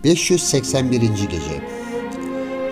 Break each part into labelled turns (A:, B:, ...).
A: 581. Gece.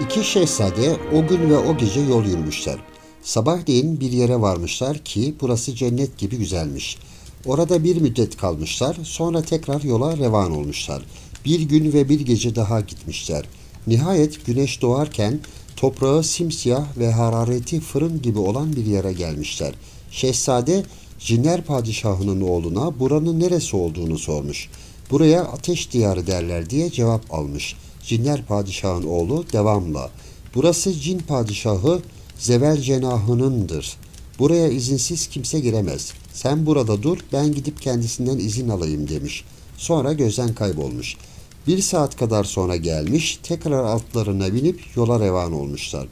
A: İki şehzade o gün ve o gece yol yürümüşler. Sabahleyin bir yere varmışlar ki burası cennet gibi güzelmiş. Orada bir müddet kalmışlar, sonra tekrar yola revan olmuşlar. Bir gün ve bir gece daha gitmişler. Nihayet güneş doğarken toprağı simsiyah ve harareti fırın gibi olan bir yere gelmişler. Şehzade Cinler Padişahı'nın oğluna buranın neresi olduğunu sormuş. Buraya ateş diyarı derler diye cevap almış. Cinler Padişah'ın oğlu devamla, burası cin padişahı Zevel Cenahı'nındır. Buraya izinsiz kimse giremez. Sen burada dur, ben gidip kendisinden izin alayım demiş. Sonra gözden kaybolmuş. Bir saat kadar sonra gelmiş, tekrar atlarına binip yola revan olmuşlar.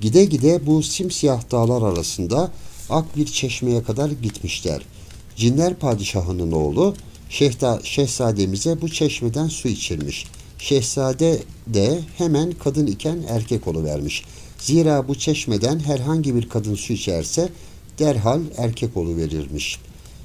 A: Gide gide bu simsiyah dağlar arasında ak bir çeşmeye kadar gitmişler. Cinler Padişahı'nın oğlu şehzademize bu çeşmeden su içirmiş. Şehzade de hemen kadın iken erkek oluvermiş. Zira bu çeşmeden herhangi bir kadın su içerse derhal erkek oluverirmiş.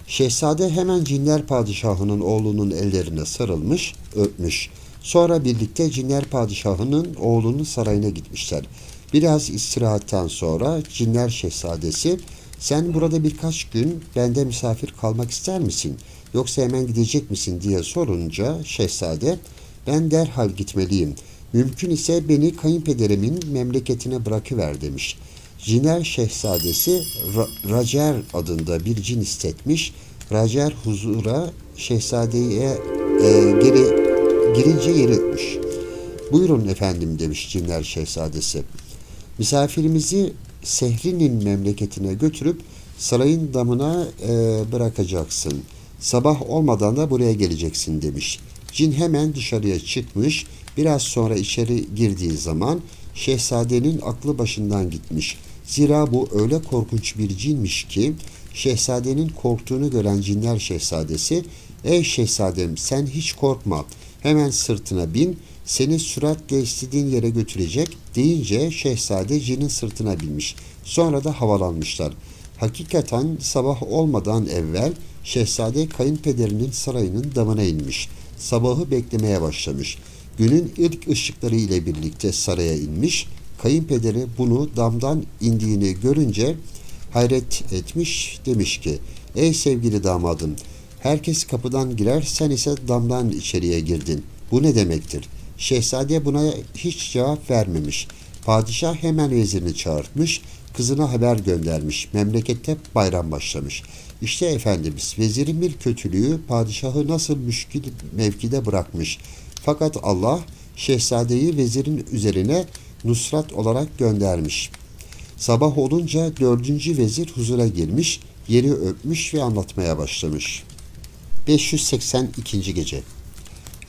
A: Şehzade hemen Cinler Padişahı'nın oğlunun ellerine sarılmış, öpmüş. Sonra birlikte Cinler Padişahı'nın oğlunun sarayına gitmişler. Biraz istirahatten sonra Cinler Şehzadesi, sen burada birkaç gün bende misafir kalmak ister misin? Yoksa hemen gidecek misin diye sorunca şehzade, ben derhal gitmeliyim. Mümkün ise beni kayınpederimin memleketine bırakıver demiş. Cinler Şehzadesi Racer adında bir cin istetmiş. Racer huzura şehzadeye girince yeri öpmüş. Buyurun efendim demiş Cinler Şehzadesi. Misafirimizi Sehri'nin memleketine götürüp sarayın damına bırakacaksın. Sabah olmadan da buraya geleceksin demiş. Cin hemen dışarıya çıkmış. Biraz sonra içeri girdiği zaman şehzadenin aklı başından gitmiş. Zira bu öyle korkunç bir cinmiş ki şehzadenin korktuğunu gören Cinler Şehzadesi, ey şehzadem sen hiç korkma, hemen sırtına bin, seni süratle istediğin yere götürecek deyince şehzade cinin sırtına binmiş. Sonra da havalanmışlar. Hakikaten sabah olmadan evvel şehzade kayınpederinin sarayının damına inmiş. Sabahı beklemeye başlamış. Günün ilk ışıkları ile birlikte saraya inmiş. Kayınpederi bunu damdan indiğini görünce hayret etmiş, demiş ki, ey sevgili damadım, herkes kapıdan girer, sen ise damdan içeriye girdin. Bu ne demektir? Şehzade buna hiç cevap vermemiş. Padişah hemen vezirini çağırtmış, kızına haber göndermiş. Memlekette bayram başlamış. İşte efendimiz, vezirin bir kötülüğü padişahı nasıl müşkil mevkide bırakmış. Fakat Allah şehzadeyi vezirin üzerine nusrat olarak göndermiş. Sabah olunca 4. vezir huzura girmiş, yeri öpmüş ve anlatmaya başlamış. 582. Gece.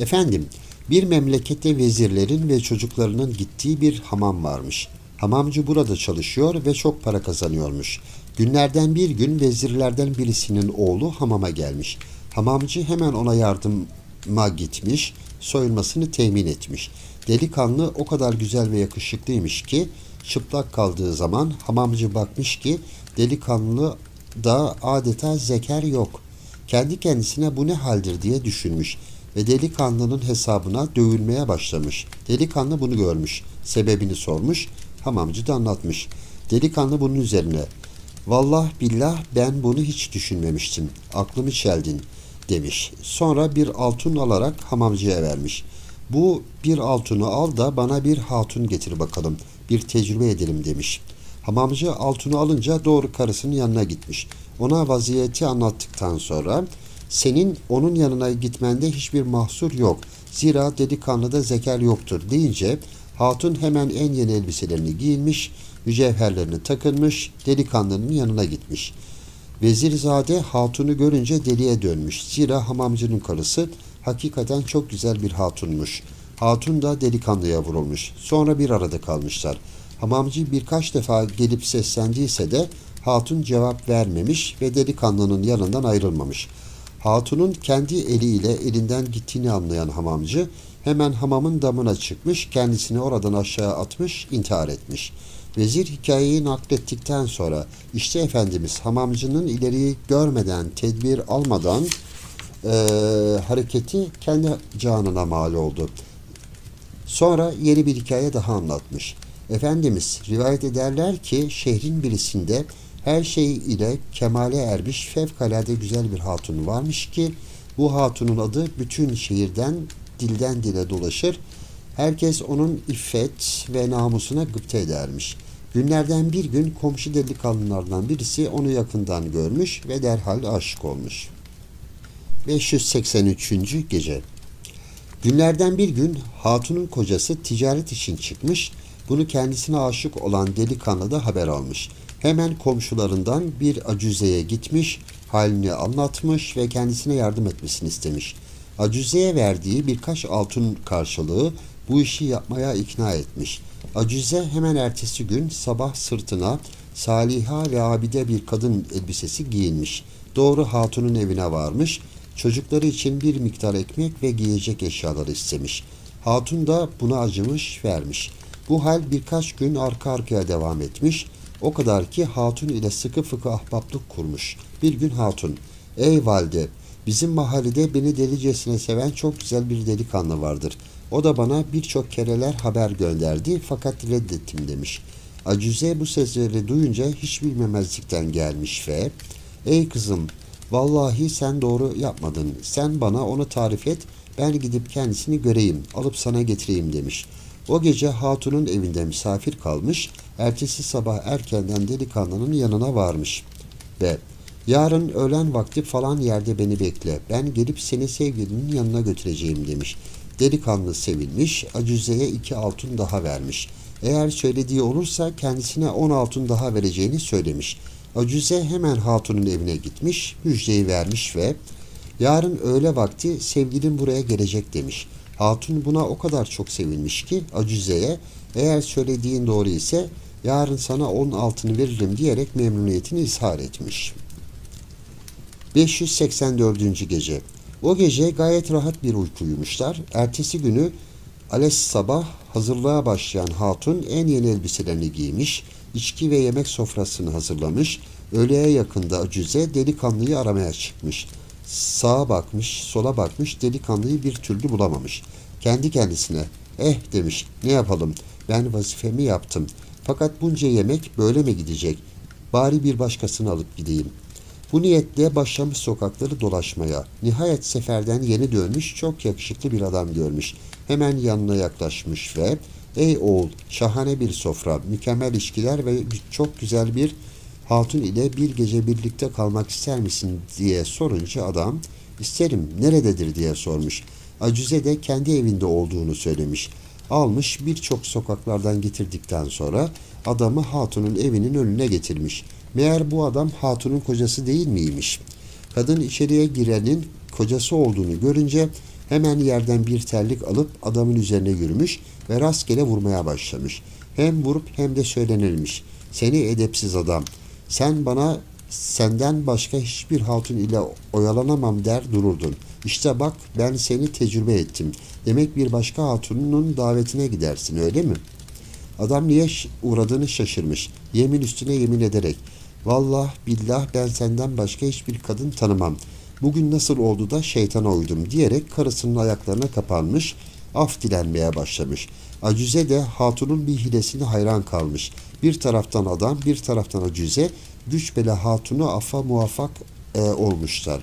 A: Efendim, bir memlekette vezirlerin ve çocuklarının gittiği bir hamam varmış. Hamamcı burada çalışıyor ve çok para kazanıyormuş. Günlerden bir gün vezirlerden birisinin oğlu hamama gelmiş. Hamamcı hemen ona yardıma gitmiş, soyunmasını temin etmiş. Delikanlı o kadar güzel ve yakışıklıymış ki çıplak kaldığı zaman hamamcı bakmış ki delikanlı da adeta zeker yok. Kendi kendisine bu ne haldir diye düşünmüş ve delikanlının hesabına dövülmeye başlamış. Delikanlı bunu görmüş, sebebini sormuş, hamamcı da anlatmış. Delikanlı bunun üzerine, vallah billah ben bunu hiç düşünmemiştim, aklımı çeldin demiş. Sonra bir altın alarak hamamcıya vermiş. Bu bir altını al da bana bir hatun getir bakalım, bir tecrübe edelim demiş. Hamamcı altını alınca doğru karısının yanına gitmiş. Ona vaziyeti anlattıktan sonra, senin onun yanına gitmende hiçbir mahsur yok. Zira delikanlıda zeker yoktur deyince hatun hemen en yeni elbiselerini giyinmiş, mücevherlerini takınmış, delikanlının yanına gitmiş. Vezirzade hatunu görünce deliye dönmüş. Zira hamamcının karısı hakikaten çok güzel bir hatunmuş. Hatun da delikanlıya vurulmuş. Sonra bir arada kalmışlar. Hamamcı birkaç defa gelip seslendiyse de hatun cevap vermemiş ve delikanlının yanından ayrılmamış. Hatunun kendi eliyle elinden gittiğini anlayan hamamcı hemen hamamın damına çıkmış, kendisini oradan aşağı atmış, intihar etmiş. Vezir hikayeyi naklettikten sonra, işte efendimiz hamamcının ileriyi görmeden, tedbir almadan hareketi kendi canına mal oldu. Sonra yeni bir hikaye daha anlatmış. Efendimiz rivayet ederler ki şehrin birisinde her şey ile kemale ermiş fevkalade güzel bir hatun varmış ki bu hatunun adı bütün şehirden dilden dile dolaşır. Herkes onun iffet ve namusuna gıpta edermiş. Günlerden bir gün komşu delikanlılardan birisi onu yakından görmüş ve derhal aşık olmuş. 583. Gece. Günlerden bir gün hatunun kocası ticaret için çıkmış, bunu kendisine aşık olan delikanlı da haber almış. Hemen komşularından bir acüzeye gitmiş, halini anlatmış ve kendisine yardım etmesini istemiş. Acüzeye verdiği birkaç altın karşılığı bu işi yapmaya ikna etmiş. Acüze hemen ertesi gün sabah sırtına saliha ve abide bir kadın elbisesi giyinmiş. Doğru hatunun evine varmış. Çocukları için bir miktar ekmek ve giyecek eşyaları istemiş. Hatun da buna acımış, vermiş. Bu hal birkaç gün arka arkaya devam etmiş. O kadar ki hatun ile sıkı fıkı ahbaplık kurmuş. Bir gün hatun, "Ey valide, bizim mahallede beni delicesine seven çok güzel bir delikanlı vardır. O da bana birçok kereler haber gönderdi fakat reddettim," demiş. Acize bu sözleri duyunca hiç bilmemezlikten gelmiş ve "Ey kızım, vallahi sen doğru yapmadın. Sen bana onu tarif et, ben gidip kendisini göreyim, alıp sana getireyim," demiş. O gece hatunun evinde misafir kalmış, ertesi sabah erkenden delikanlının yanına varmış ve "Yarın öğlen vakti falan yerde beni bekle, ben gelip seni sevgilinin yanına götüreceğim," demiş. Delikanlı sevinmiş, acizeye 2 altın daha vermiş. Eğer söylediği olursa kendisine 10 altın daha vereceğini söylemiş. Acize hemen hatunun evine gitmiş, müjdeyi vermiş ve "Yarın öğle vakti sevgilin buraya gelecek," demiş. Hatun buna o kadar çok sevinmiş ki Acize'ye "Eğer söylediğin doğru ise yarın sana 10 altını veririm," diyerek memnuniyetini izhar etmiş. 584. Gece. O gece gayet rahat bir uyku uyumuşlar. Ertesi günü ales sabah hazırlığa başlayan hatun en yeni elbiselerini giymiş, içki ve yemek sofrasını hazırlamış. Öğleye yakında Acize delikanlıyı aramaya çıkmış. Sağa bakmış, sola bakmış, delikanlıyı bir türlü bulamamış. Kendi kendisine demiş, "Ne yapalım, ben vazifemi yaptım. Fakat bunca yemek böyle mi gidecek? Bari bir başkasını alıp gideyim." Bu niyetle başlamış sokakları dolaşmaya. Nihayet seferden yeni dönmüş çok yakışıklı bir adam görmüş. Hemen yanına yaklaşmış ve "Ey oğul, şahane bir sofra, mükemmel içkiler ve çok güzel bir hatun ile bir gece birlikte kalmak ister misin?" diye sorunca adam "İsterim, nerededir?" diye sormuş. Acize de kendi evinde olduğunu söylemiş. Almış birçok sokaklardan getirdikten sonra adamı hatunun evinin önüne getirmiş. Meğer bu adam hatunun kocası değil miymiş? Kadın içeriye girenin kocası olduğunu görünce hemen yerden bir terlik alıp adamın üzerine yürümüş ve rastgele vurmaya başlamış. Hem vurup hem de söylenilmiş. "Seni edepsiz adam, sen bana senden başka hiçbir hatun ile oyalanamam der dururdun. İşte bak, ben seni tecrübe ettim. Demek bir başka hatunun davetine gidersin, öyle mi?" Adam niye uğradığını şaşırmış. Yemin üstüne yemin ederek "Vallah billah ben senden başka hiçbir kadın tanımam. Bugün nasıl oldu da şeytana uydum," diyerek karısının ayaklarına kapanmış, af dilenmeye başlamış. Acize de hatunun bir hilesine hayran kalmış. Bir taraftan adam, bir taraftan Acize güç bela hatunu affa muvaffak olmuşlar.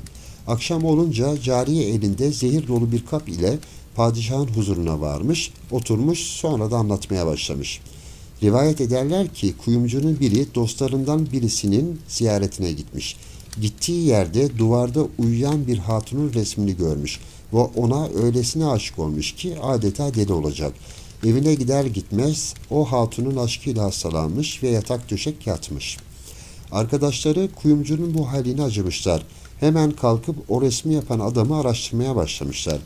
A: Akşam olunca cariye elinde zehir dolu bir kap ile padişahın huzuruna varmış, oturmuş, sonra da anlatmaya başlamış. Rivayet ederler ki kuyumcunun biri dostlarından birisinin ziyaretine gitmiş. Gittiği yerde duvarda uyuyan bir hatunun resmini görmüş ve ona öylesine aşık olmuş ki adeta deli olacak. Evine gider gitmez o hatunun aşkıyla hastalanmış ve yatak döşek yatmış. Arkadaşları kuyumcunun bu haline acımışlar. Hemen kalkıp o resmi yapan adamı araştırmaya başlamışlar.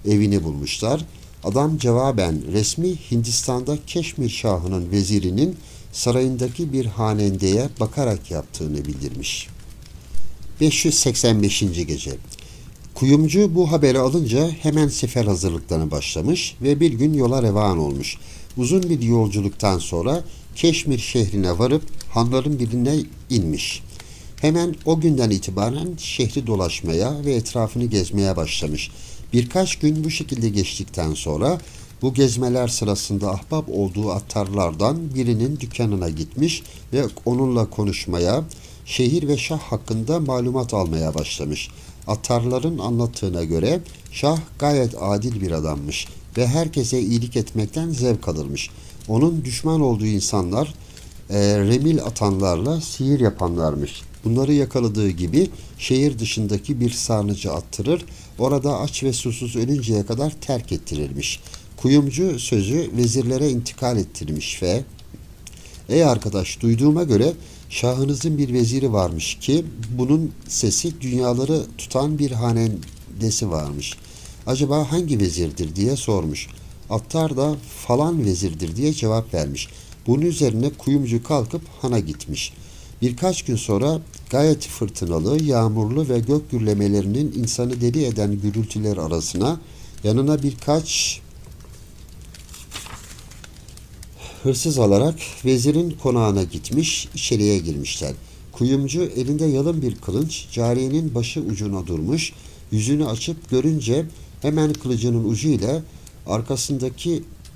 A: Evini bulmuşlar. Adam cevaben resmi Hindistan'da Keşmir Şahı'nın vezirinin sarayındaki bir hanendeye bakarak yaptığını bildirmiş. 585. Gece. Kuyumcu bu haberi alınca hemen sefer hazırlıklarına başlamış ve bir gün yola revan olmuş. Uzun bir yolculuktan sonra Keşmir şehrine varıp hanların birine inmiş. Hemen o günden itibaren şehri dolaşmaya ve etrafını gezmeye başlamış. Birkaç gün bu şekilde geçtikten sonra Bu gezmeler sırasında ahbap olduğu attarlardan birinin dükkanına gitmiş ve onunla konuşmaya, şehir ve şah hakkında malumat almaya başlamış. Attarların anlattığına göre şah gayet adil bir adammış ve herkese iyilik etmekten zevk alırmış. Onun düşman olduğu insanlar remil atanlarla sihir yapanlarmış. Bunları yakaladığı gibi şehir dışındaki bir sarnıcı attırır, orada aç ve susuz ölünceye kadar terk ettirirmiş. Kuyumcu sözü vezirlere intikal ettirmiş ve ''Ey arkadaş, duyduğuma göre şahınızın bir veziri varmış ki bunun sesi dünyaları tutan bir hanendesi varmış. Acaba hangi vezirdir?'' diye sormuş. Attar da falan vezirdir diye cevap vermiş. Bunun üzerine kuyumcu kalkıp hana gitmiş. Birkaç gün sonra gayet fırtınalı, yağmurlu ve gök gürlemelerinin insanı deli eden gürültüler arasına yanına birkaç hırsız alarak vezirin konağına gitmiş, içeriye girmişler. Kuyumcu elinde yalın bir kılıç, cariyenin başı ucuna durmuş, yüzünü açıp görünce hemen kılıcının ucuyla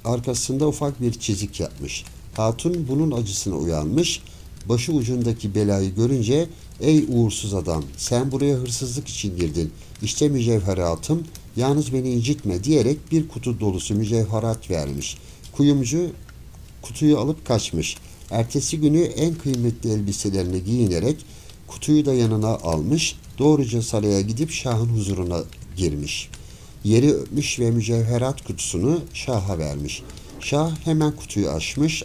A: arkasında ufak bir çizik yapmış. Hatun bunun acısına uyanmış, başı ucundaki belayı görünce ''Ey uğursuz adam, sen buraya hırsızlık için girdin. İşte mücevheratım, yalnız beni incitme.'' diyerek bir kutu dolusu mücevherat vermiş. Kuyumcu kutuyu alıp kaçmış. Ertesi günü en kıymetli elbiselerini giyinerek kutuyu da yanına almış, doğruca saraya gidip şahın huzuruna girmiş. Yeri öpmüş ve mücevherat kutusunu şaha vermiş. Şah hemen kutuyu açmış,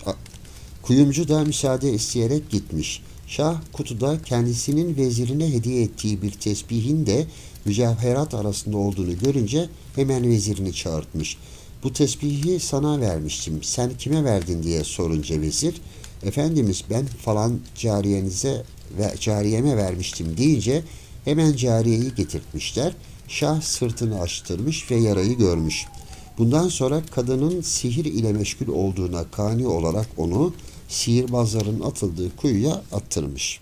A: kuyumcu da müsaade isteyerek gitmiş. Şah kutuda kendisinin vezirine hediye ettiği bir tesbihin de mücevherat arasında olduğunu görünce hemen vezirini çağırtmış. ''Bu tesbihi sana vermiştim, sen kime verdin?'' diye sorunca vezir, ''Efendimiz, ben falan cariyenize ve cariyeme vermiştim.'' deyince hemen cariyeyi getirtmişler. Şah sırtını açtırmış ve yarayı görmüş. Bundan sonra kadının sihir ile meşgul olduğuna kani olarak onu sihirbazların atıldığı kuyuya attırmış.